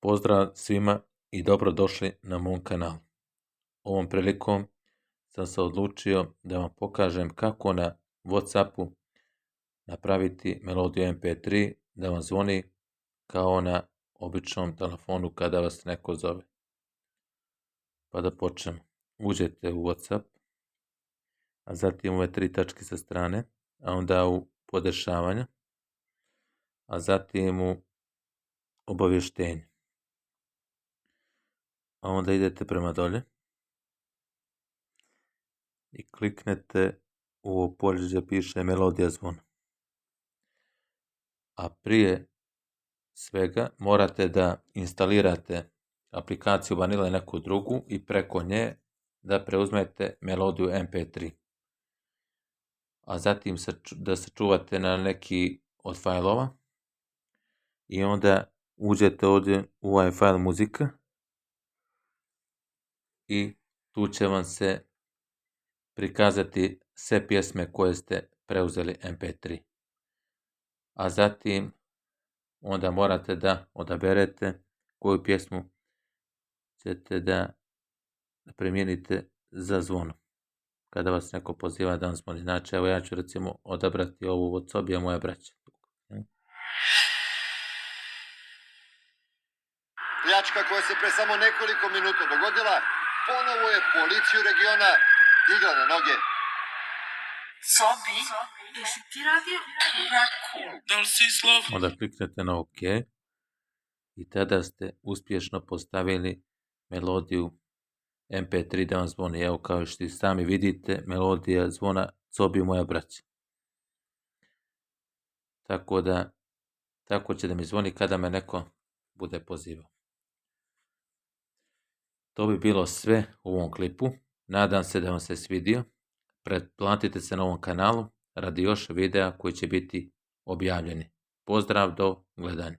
Pozdrav svima i dobrodošli na mom kanalu. Ovom prilikom sam se odlučio da vam pokažem kako na WhatsAppu napraviti melodiju MP3 da vam zvoni kao na običnom telefonu kada vas neko zove. Pa da počnemo. Uđete u WhatsApp, a zatim ove tri tačke sa strane, a onda u podešavanja, a zatim u obavještenje. A onda idete prema dolje i kliknete u ovo polje gdje piše melodija zvona. A prije svega morate da instalirate aplikaciju Vanilla ili neku drugu i preko nje da preuzmete melodiju MP3. A zatim da se čuvate na neki od fajlova i onda uđete ovdje u ovaj fajl muzika i tu će vam se prikazati sve pjesme koje ste preuzeli MP3. A zatim onda morate da odaberete koju pjesmu ćete da primijenite za zvono. Kada vas neko poziva da vam zvoni. Znači, evo ja ću recimo odabrati ovu od Sobija moja braća. Pljačka koja se pre samo nekoliko minuta dogodila, ponovo je policiju regiona digla na noge. Sobi, jesi ti radio raku? Da li si slov? Onda kliknete na OK i tada ste uspješno postavili melodiju MP3 da vam zvoni. Evo kao što i sami vidite, melodija zvona Sobi moja braća. Tako će da mi zvoni kada me neko bude pozivao. To bi bilo sve u ovom klipu. Nadam se da vam se svidio. Pretplatite se na ovom kanalu radi još videa koji će biti objavljeni. Pozdrav, do gledanja.